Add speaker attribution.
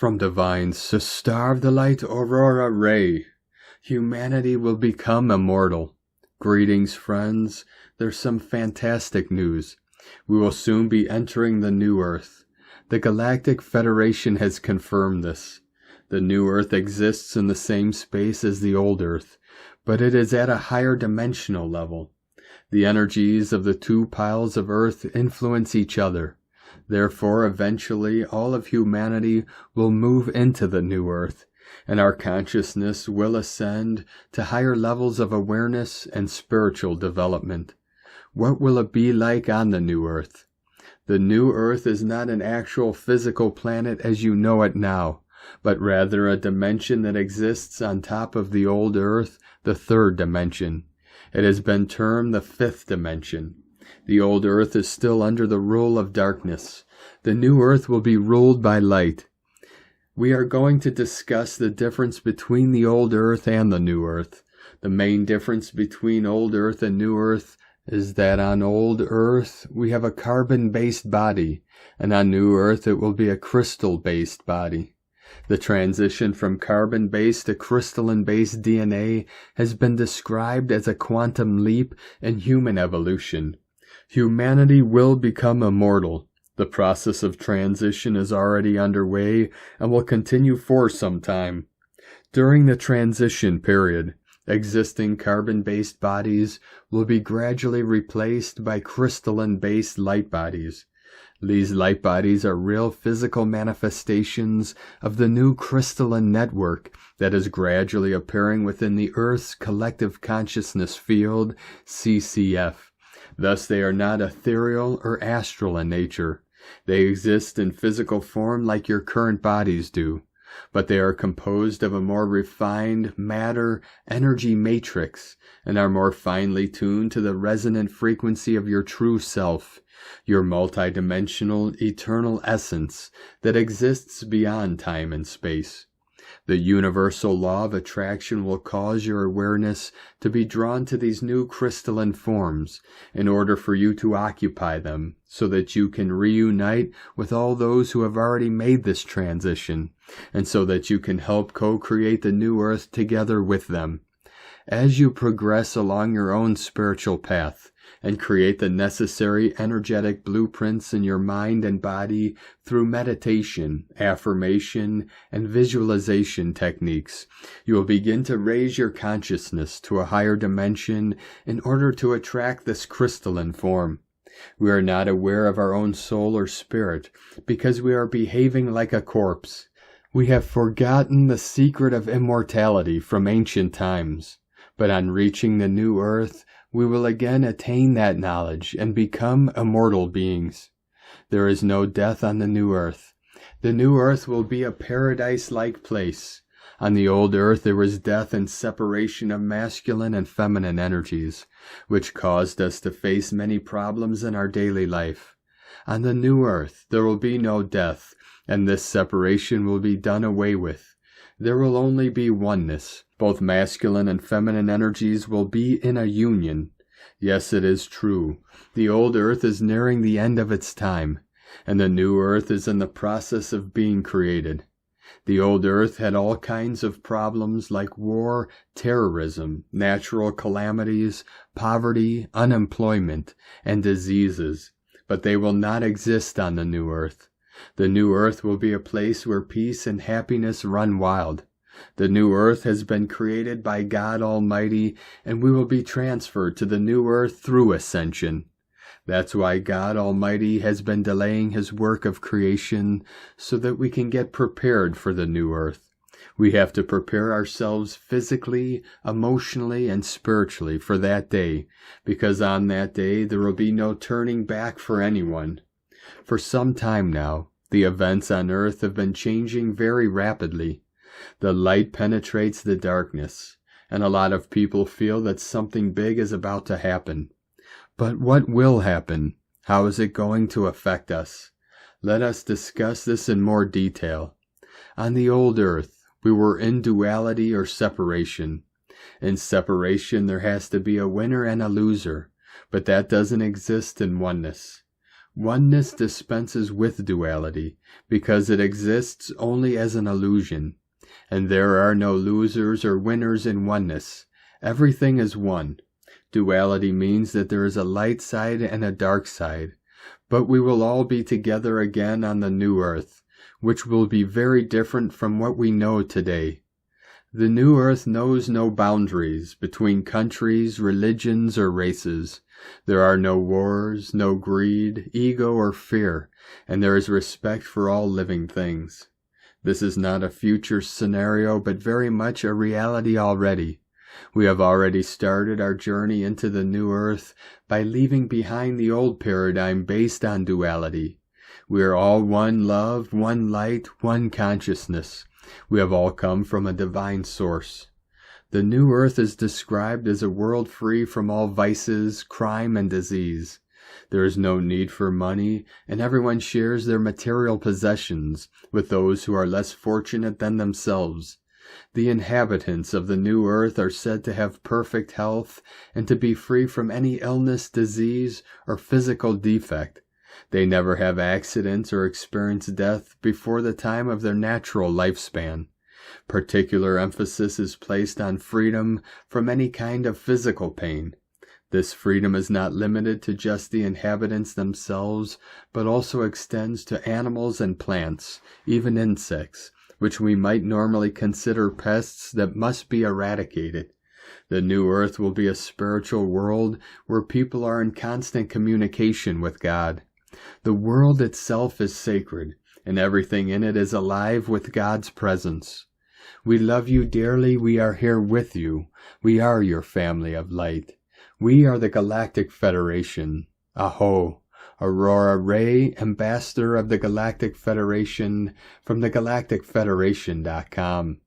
Speaker 1: From divines to star of the light aurora ray, humanity will become immortal. Greetings, friends. There's some fantastic news. We will soon be entering the new Earth. The Galactic Federation has confirmed this. The new Earth exists in the same space as the old Earth, but it is at a higher dimensional level. The energies of the two piles of Earth influence each other. Therefore, eventually, all of humanity will move into the new Earth, and our consciousness will ascend to higher levels of awareness and spiritual development. What will it be like on the new Earth? The new Earth is not an actual physical planet as you know it now, but rather a dimension that exists on top of the old Earth, the third dimension. It has been termed the fifth dimension. The old Earth is still under the rule of darkness. The new Earth will be ruled by light. We are going to discuss the difference between the old Earth and the new Earth. The main difference between old Earth and new Earth is that on old Earth we have a carbon-based body, and on new Earth it will be a crystal-based body. The transition from carbon-based to crystalline-based DNA has been described as a quantum leap in human evolution. Humanity will become immortal. The process of transition is already underway and will continue for some time. During the transition period, existing carbon-based bodies will be gradually replaced by crystalline-based light bodies. These light bodies are real physical manifestations of the new crystalline network that is gradually appearing within the Earth's collective consciousness field, CCF. Thus they are not ethereal or astral in nature. They exist in physical form like your current bodies do, but they are composed of a more refined matter energy matrix and are more finely tuned to the resonant frequency of your true self, your multidimensional eternal essence that exists beyond time and space. The universal law of attraction will cause your awareness to be drawn to these new crystalline forms in order for you to occupy them so that you can reunite with all those who have already made this transition and so that you can help co-create the new Earth together with them. As you progress along your own spiritual path and create the necessary energetic blueprints in your mind and body through meditation, affirmation, and visualization techniques, you will begin to raise your consciousness to a higher dimension in order to attract this crystalline form. We are not aware of our own soul or spirit because we are behaving like a corpse. We have forgotten the secret of immortality from ancient times, but on reaching the new Earth, we will again attain that knowledge and become immortal beings. There is no death on the new Earth. The new Earth will be a paradise-like place. On the old Earth there was death and separation of masculine and feminine energies, which caused us to face many problems in our daily life. On the new Earth there will be no death, and this separation will be done away with. There will only be oneness. Both masculine and feminine energies will be in a union. Yes, it is true. The old Earth is nearing the end of its time, and the new Earth is in the process of being created. The old Earth had all kinds of problems like war, terrorism, natural calamities, poverty, unemployment, and diseases, but they will not exist on the new Earth. The new Earth will be a place where peace and happiness run wild. The new Earth has been created by God Almighty, and we will be transferred to the new Earth through Ascension. That's why God Almighty has been delaying His work of creation, so that we can get prepared for the new Earth. We have to prepare ourselves physically, emotionally, and spiritually for that day, because on that day there will be no turning back for anyone. For some time now, the events on Earth have been changing very rapidly. The light penetrates the darkness, and a lot of people feel that something big is about to happen. But what will happen? How is it going to affect us? Let us discuss this in more detail. On the old Earth, we were in duality or separation. In separation, there has to be a winner and a loser, but that doesn't exist in oneness. Oneness dispenses with duality, because it exists only as an illusion. And there are no losers or winners in oneness. Everything is one. Duality means that there is a light side and a dark side. But we will all be together again on the new earth, which will be very different from what we know today. The new earth knows no boundaries between countries, religions, or races. There are no wars, no greed, ego, or fear, and there is respect for all living things. This is not a future scenario, but very much a reality already. We have already started our journey into the new earth by leaving behind the old paradigm based on duality. We are all one love, one light, one consciousness. We have all come from a divine source. The new earth is described as a world free from all vices, crime, and disease. There is no need for money, and everyone shares their material possessions with those who are less fortunate than themselves. The inhabitants of the new earth are said to have perfect health and to be free from any illness, disease, or physical defect. They never have accidents or experience death before the time of their natural lifespan. Particular emphasis is placed on freedom from any kind of physical pain. This freedom is not limited to just the inhabitants themselves, but also extends to animals and plants, even insects, which we might normally consider pests that must be eradicated. The new earth will be a spiritual world where people are in constant communication with God. The world itself is sacred, and everything in it is alive with God's presence. We love you dearly. We are here with you. We are your family of light. We are the Galactic Federation. Aho! Aurora Ray, Ambassador of the Galactic Federation, from the galacticfederation.com.